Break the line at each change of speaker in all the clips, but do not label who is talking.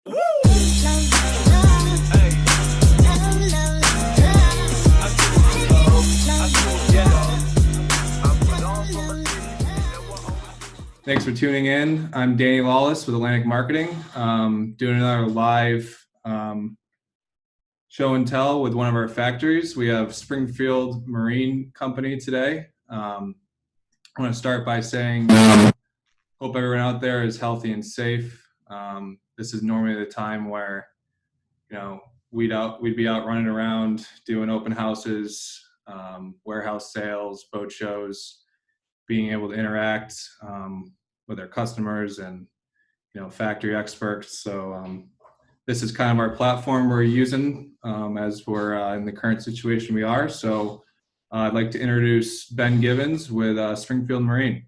Thanks for tuning in. I'm Danny Lawless with Atlantic Marketing, doing another live show and tell with one of our factories. We have Springfield Marine Company today. I want to start by saying, hope everyone out there is healthy and safe. This is normally the time where, we'd be out running around doing open houses, warehouse sales, boat shows, being able to interact with our customers and factory experts. So this is kind of our platform we're using as we're in the current situation we are. So I'd like to introduce Ben Givens with Springfield Marine.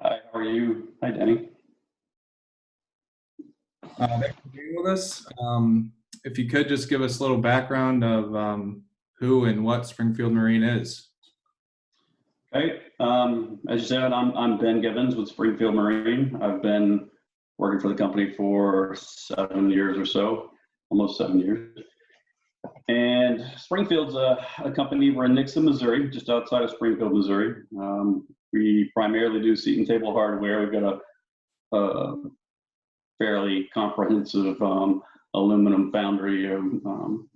Hi, how are you? Hi, Danny.
Thanks for being with us. If you could just give us a little background of who and what Springfield Marine is.
Okay, as you said, I'm Ben Givens with Springfield Marine. I've been working for the company for 7 years or so, almost 7 years. And Springfield's a company. We're in Nixon, Missouri, just outside of Springfield, Missouri. We primarily do seat and table hardware. We've got a fairly comprehensive aluminum foundry of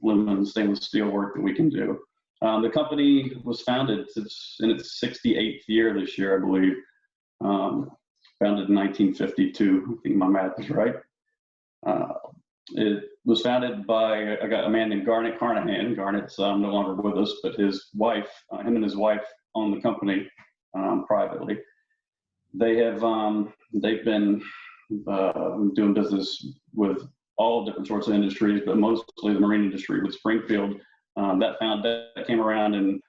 aluminum and stainless steel work that we can do. The company was founded, it's in its 68th year this year, I believe. Founded in 1952, I think my math is right. It was founded by a man named Garnet Carnahan. Garnet's no longer with us, but his wife, him and his wife own the company privately. They've been doing business with all different sorts of industries, but mostly the marine industry with Springfield. That came around in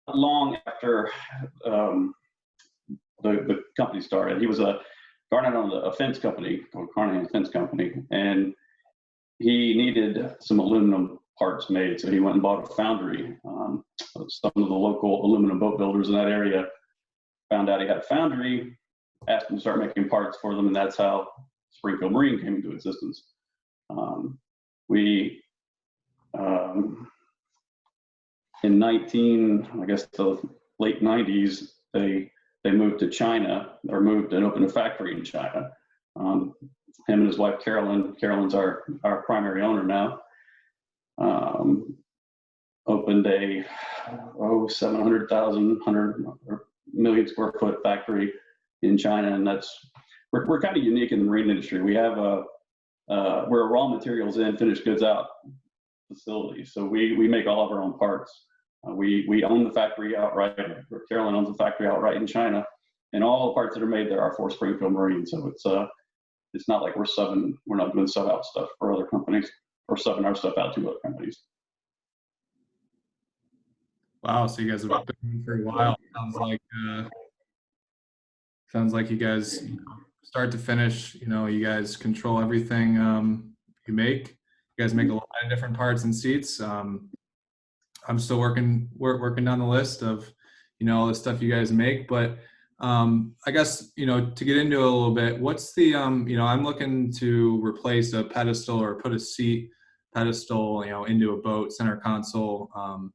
long after the company started. Garnet owned a fence company called Carnahan Fence Company, and he needed some aluminum parts made, so he went and bought a foundry. Some of the local aluminum boat builders in that area found out he had a foundry, asked him to start making parts for them, and that's how Springfield Marine came into existence. In the late 90s, they moved to China, or moved and opened a factory in China. Him and his wife, Carolyn's our primary owner now, opened a 700,000, 100 million square foot factory in China, and we're kind of unique in the marine industry. We have we're a raw materials in, finished goods out facility. So we make all of our own parts. We own the factory outright. Carolyn owns the factory outright in China, and all the parts that are made there are for Springfield Marine. So it's not like we're not doing sub out stuff for other companies or subbing our stuff out to other companies.
Wow, so you guys have been for a while. Sounds like you guys, start to finish, you guys control everything you make. You guys make a lot of different parts and seats. I'm still working down the list of, all the stuff you guys make. But I guess, to get into it a little bit, what's the, I'm looking to replace a pedestal or put a seat pedestal, into a boat, center console,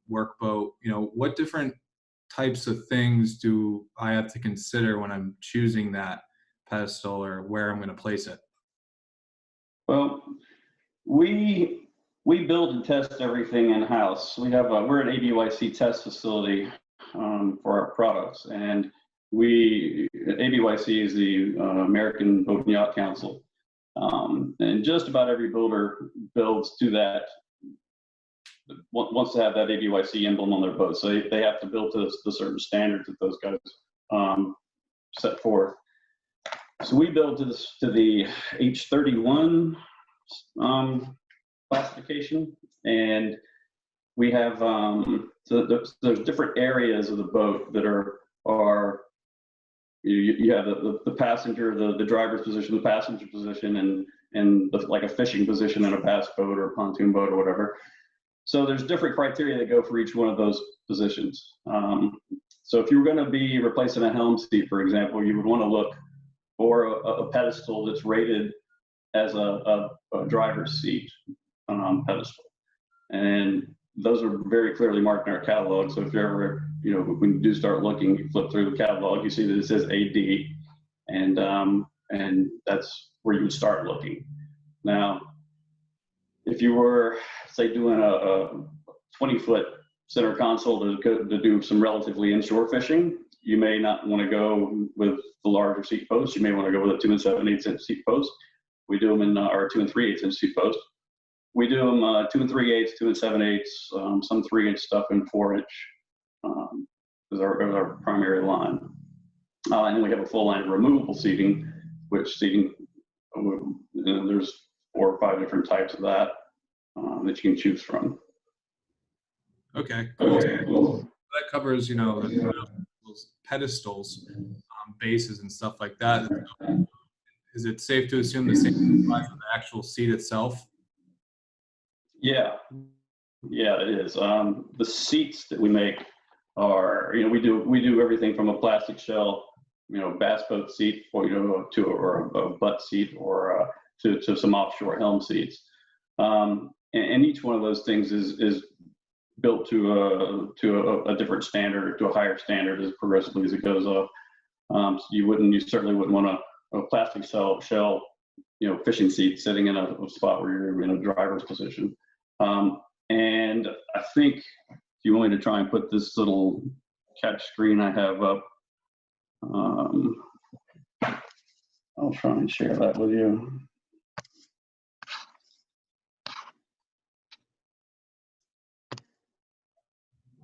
work boat. What different types of things do I have to consider when I'm choosing that pedestal or where I'm going to place it?
Well, we build and test everything in house. We're an ABYC test facility for our products, and ABYC is the American Boat and Yacht Council, and just about every builder builds to that, wants to have that ABYC emblem on their boat. So they have to build to the certain standards that those guys set forth. So we build to the H31 classification, and we have so there's different areas of the boat that are you have the passenger, the driver's position, the passenger position, and like a fishing position in a bass boat or a pontoon boat or whatever. So there's different criteria that go for each one of those positions. So if you were going to be replacing a helm seat, for example, you would want to look or a pedestal that's rated as a driver's seat pedestal. And those are very clearly marked in our catalog. So if you're ever, when you do start looking, you flip through the catalog, you see that it says AD, and that's where you would start looking. Now, if you were, say, doing a 20-foot center console to do some relatively inshore fishing, you may not want to go with the larger seat posts. You may want to go with a 2 7/8 inch seat post. We do them in our 2 3/8 inch seat post. We do them 2 3/8, 2 7/8, some 3-inch stuff, and 4-inch is our primary line. And then we have a full line of removable seating, which seating, there's 4 or 5 different types of that that you can choose from.
Okay, cool. That covers, those pedestals, bases, and stuff like that. Is it safe to assume the same size of the actual seat itself?
Yeah, it is. The seats that we make are, we do everything from a plastic shell, bass boat seat, or or a butt seat, or to some offshore helm seats. And each one of those things is built to a different standard, to a higher standard as progressively as it goes up. So you certainly wouldn't want a plastic shell, fishing seat sitting in a spot where you're in a driver's position. And I think if you want me to try and put this little catch screen I have up, I'll try and share that with you.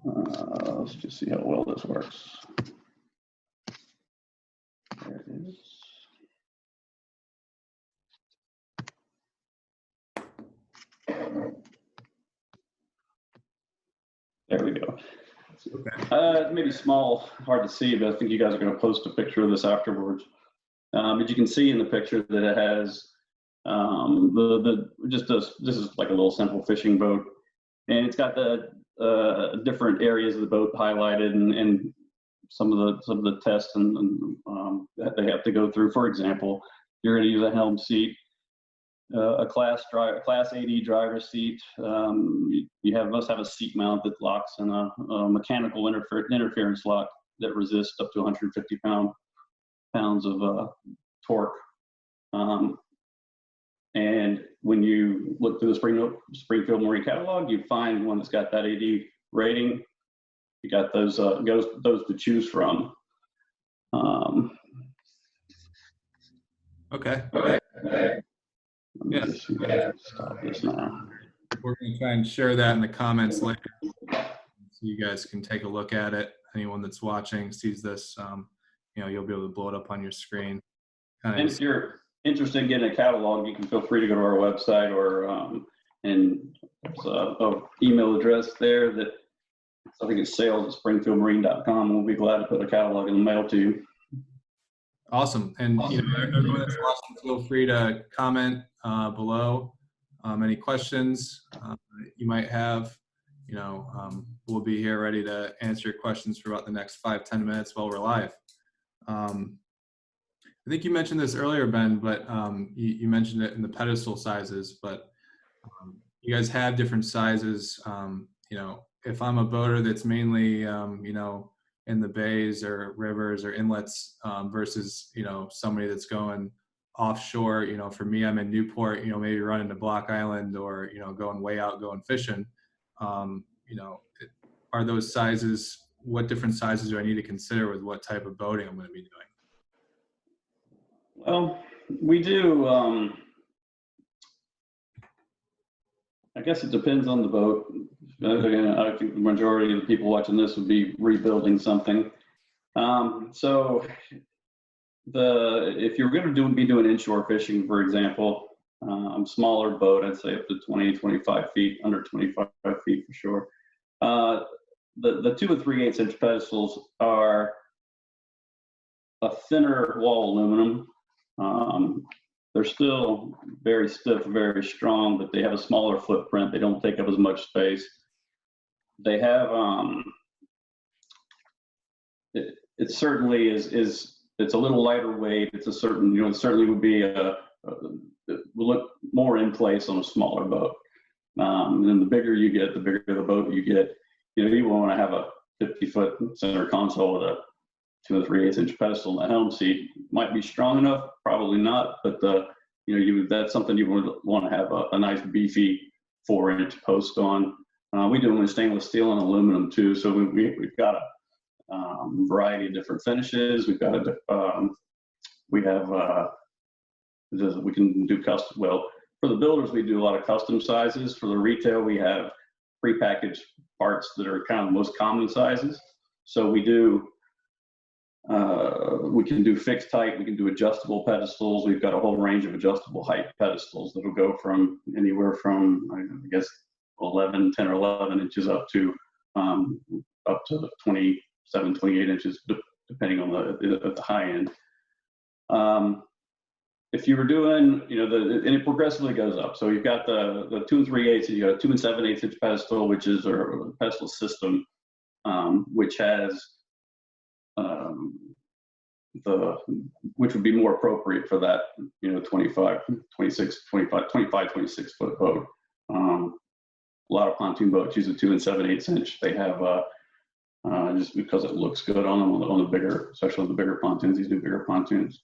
Let's just see how well this works. There it is. There we go. Okay. Maybe small, hard to see, but I think you guys are going to post a picture of this afterwards. But you can see in the picture that it has this is like a little simple fishing boat, and it's got the different areas of the boat highlighted, and some of the tests and that they have to go through. For example, you're going to use a helm seat, a Class AD driver's seat. You must have a seat mount that locks in a mechanical interference lock that resists up to 150 pounds of torque. And when you look through the Springfield Marine catalog, you find one that's got that AD rating. You got those to choose from.
Okay.
Yeah. Stop this now.
We're going to try and share that in the comments later, so you guys can take a look at it. Anyone that's watching sees this, you'll be able to blow it up on your screen.
And if you're interested in getting a catalog, you can feel free to go to our website, or and there's an email address there that I think it's sales@springfieldmarine.com. We'll be glad to put a catalog in the mail to you.
Awesome. And everyone that's watching, feel free to comment below any questions you might have. We'll be here ready to answer your questions for about the next 5-10 minutes while we're live. I think you mentioned this earlier, Ben, but you mentioned it in the pedestal sizes, but you guys have different sizes. If I'm a boater that's mainly, in the bays or rivers or inlets versus, somebody that's going offshore, for me, I'm in Newport, maybe running to Block Island, or, going way out, going fishing. Are those sizes, what different sizes do I need to consider with what type of boating I'm going to be doing?
Well, we do, I guess it depends on the boat. Again, I think the majority of the people watching this would be rebuilding something. So if you're going to be doing inshore fishing, for example, smaller boat, I'd say up to 20, 25 feet, under 25 feet for sure. The 2 3/8 inch pedestals are a thinner wall aluminum. They're still very stiff, very strong, but they have a smaller footprint. They don't take up as much space. They have, it certainly is it's a little lighter weight. It's a certain, you know, it certainly would be it will look more in place on a smaller boat. And then the bigger you get, the bigger the boat you get. You know, you want to have a 50-foot center console with a 2 3/8 inch pedestal and a helm seat. Might be strong enough, probably not, but you know, that's something you would want to have a nice beefy 4-inch post on. We do them in stainless steel and aluminum too, so we've got a variety of different finishes. We've got we can do custom. Well, for the builders, we do a lot of custom sizes. For the retail, we have prepackaged parts that are kind of the most common sizes. So we do. We can do fixed height, we can do adjustable pedestals. We've got a whole range of adjustable height pedestals that'll go from anywhere from, I guess, 10 or 11 inches up to 27, 28 inches, depending on the high end. If you were doing, you know, and it progressively goes up. So you've got the 2 3/8, you got a 2 7/8 inch pedestal, which is a pedestal system, which has which would be more appropriate for that, you know, 25, 26 foot boat. A lot of pontoon boats use a 2 7/8 inch. They have just because it looks good on them on the bigger, especially the bigger pontoons. These new bigger pontoons.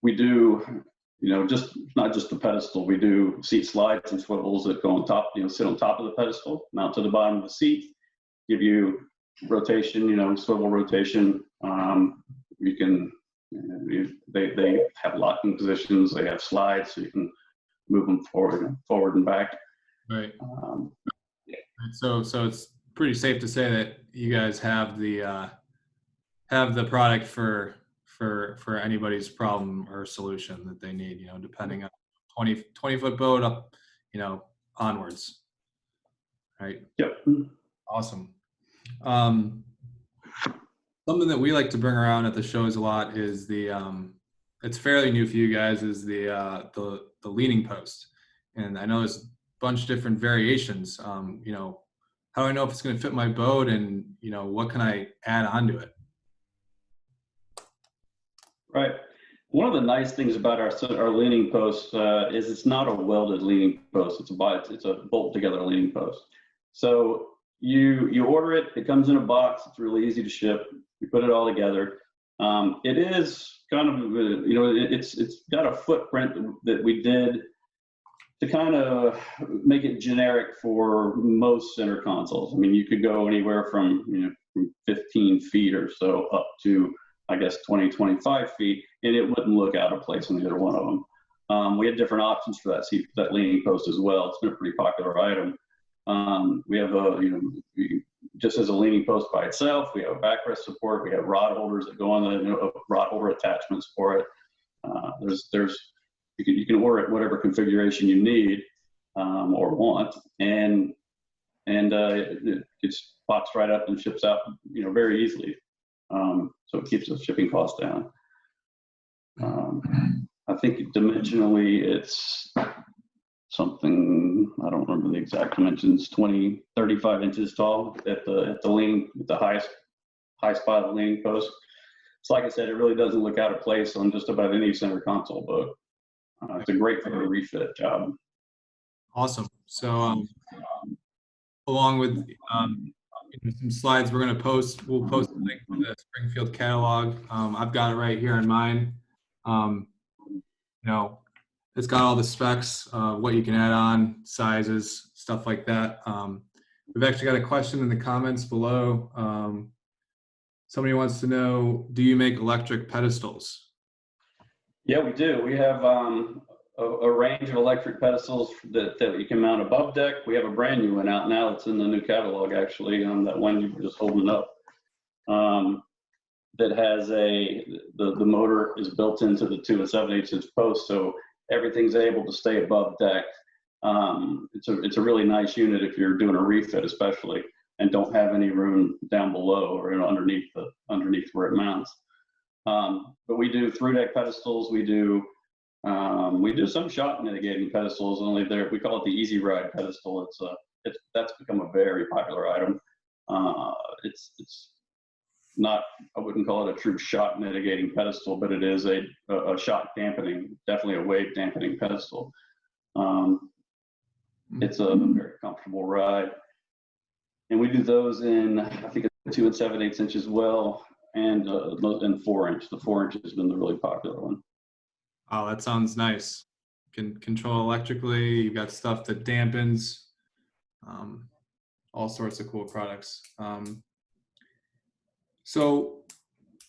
We do, you know, not just the pedestal. We do seat slides and swivels that go on top, you know, sit on top of the pedestal, mount to the bottom of the seat, give you rotation, you know, swivel rotation. You can, they have locking positions. They have slides, so you can move them forward and back.
Right. So it's pretty safe to say that you guys have the product for anybody's problem or solution that they need, you know, depending on 20 foot boat up, you know, onwards. Right.
Yep.
Awesome. Something that we like to bring around at the shows a lot is it's fairly new for you guys, is the leaning post. And I know there's a bunch of different variations. You know, how do I know if it's going to fit my boat, and, you know, what can I add onto it?
Right. One of the nice things about our leaning post is it's not a welded leaning post. It's a bolt together leaning post. So you order it. It comes in a box. It's really easy to ship. You put it all together. It is kind of, you know, it's got a footprint that we did to kind of make it generic for most center consoles. I mean, you could go anywhere from, you know, from 15 feet or so up to, I guess, 20, 25 feet, and it wouldn't look out of place on either one of them. We had different options for that leaning post as well. It's been a pretty popular item. We have just as a leaning post by itself, we have backrest support. We have rod holders that go on the rod holder attachments for it. You can order it whatever configuration you need or want, and it pops right up and ships out, you know, very easily. So it keeps the shipping costs down. I think dimensionally it's something, I don't remember the exact dimensions, 35 inches tall at the highest spot of the leaning post. So like I said, it really doesn't look out of place on just about any center console boat. It's a great for a refit job.
Awesome. So along with some slides we're going to post, we'll post a link to the Springfield catalog. I've got it right here in mine. You know, it's got all the specs, what you can add on, sizes, stuff like that. We've actually got a question in the comments below. Somebody wants to know, do you make electric pedestals? Yeah, we do. We have a range of electric pedestals that you can mount above deck. We have a brand new one out now. It's in the new catalog, actually, that one you were just holding up. That has the motor is built into the 2 7/8 inch post, so everything's able to stay above deck. It's a really nice unit if you're doing a refit, especially, and don't have any room down below or, you know, underneath where it mounts. But we do through deck pedestals. We do some shock mitigating pedestals. Only we call it the Easy Ride pedestal. That's become a very popular item. It's
not, I wouldn't call it a true shock mitigating pedestal, but it is a shock dampening, definitely a wave dampening pedestal. It's a very comfortable ride. And we do those in, I think, a 2 7/8 inch as well, and 4 inch. The 4 inch has been the really popular one.
Oh, that sounds nice. Can control electrically. You've got stuff that dampens. All sorts of cool products. So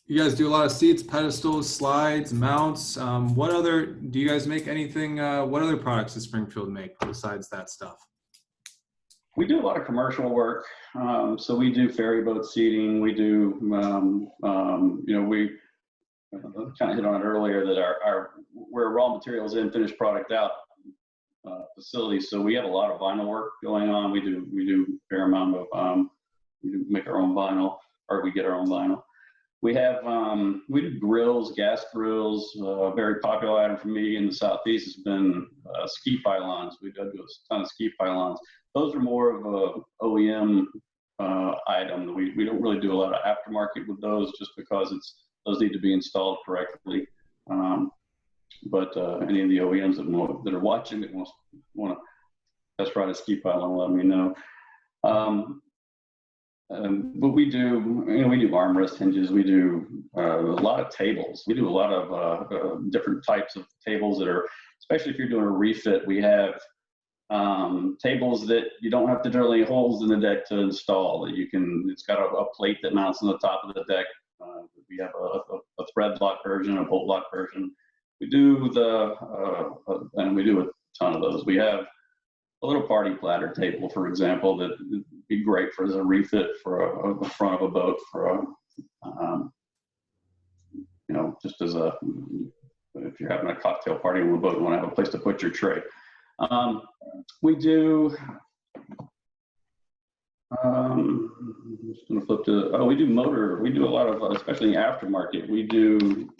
you guys do a lot of seats, pedestals, slides, mounts. What other, do you guys make anything, what other products does Springfield make besides that stuff?
We do a lot of commercial work. So we do ferry boat seating. We do, we kind of hit on it earlier that we're raw materials in, finished product out facility. So we have a lot of vinyl work going on. We do a fair amount of, we do make our own vinyl, or we get our own vinyl. We have, we do grills, gas grills. A very popular item for me in the Southeast has been ski pylons. We do a ton of ski pylons. Those are more of a OEM item. We don't really do a lot of aftermarket with those, just because those need to be installed correctly. But any of the OEMs that are watching that want to test ride a ski pylon, let me know. But we do armrest hinges. We do a lot of tables. We do a lot of different types of tables that are, especially if you're doing a refit. We have tables that you don't have to drill any holes in the deck to install. It's got a plate that mounts on the top of the deck. We have a thread lock version, a bolt lock version. We do and we do a ton of those. We have a little party platter table, for example, that would be great as a refit for the front of a boat, just as if you're having a cocktail party on a boat and want to have a place to put your tray. We do, I'm just going to flip to, we do motor. We do a lot of, especially in the aftermarket, we do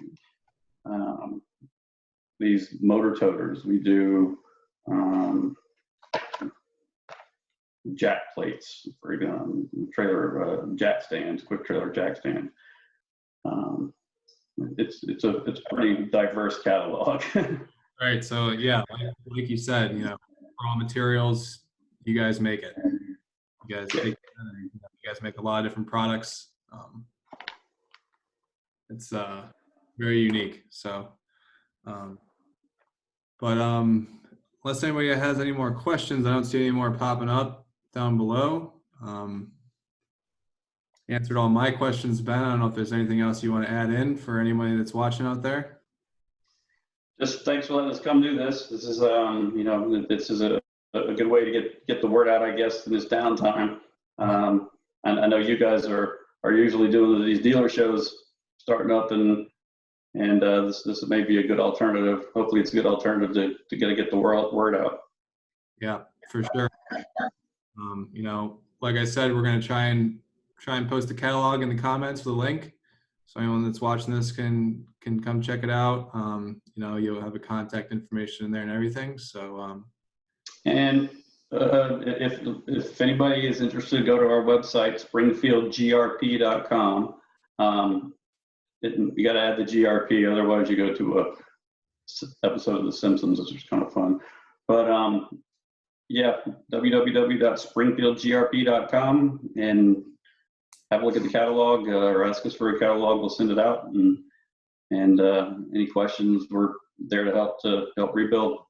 these motor toters. We do jack plates for trailer jack stands, quick trailer jack stands. It's a pretty diverse catalog.
Right. So yeah, like you said, raw materials, you guys make it. You guys make a lot of different products. It's very unique. So, unless anybody has any more questions, I don't see any more popping up down below. Answered all my questions, Ben. I don't know if there's anything else you want to add in for anybody that's watching out there. Just
thanks for letting us come do this. This is, this is a good way to get the word out, I guess, in this downtime. And I know you guys are usually doing these dealer shows starting up, and this may be a good alternative. Hopefully, it's a good alternative to get the word out.
Yeah, for sure. Like I said, we're going to try and post the catalog in the comments with a link, so anyone that's watching this can come check it out. You'll have a contact information in there and everything. So, and if anybody is interested, go to our website, springfieldgrp.com. You got to add the GRP, otherwise you go to a episode of The Simpsons, which is kind of fun. But yeah, www.springfieldgrp.com, and have a look at the catalog, or ask us for a catalog. We'll send it out, and any questions, we're there to help rebuild.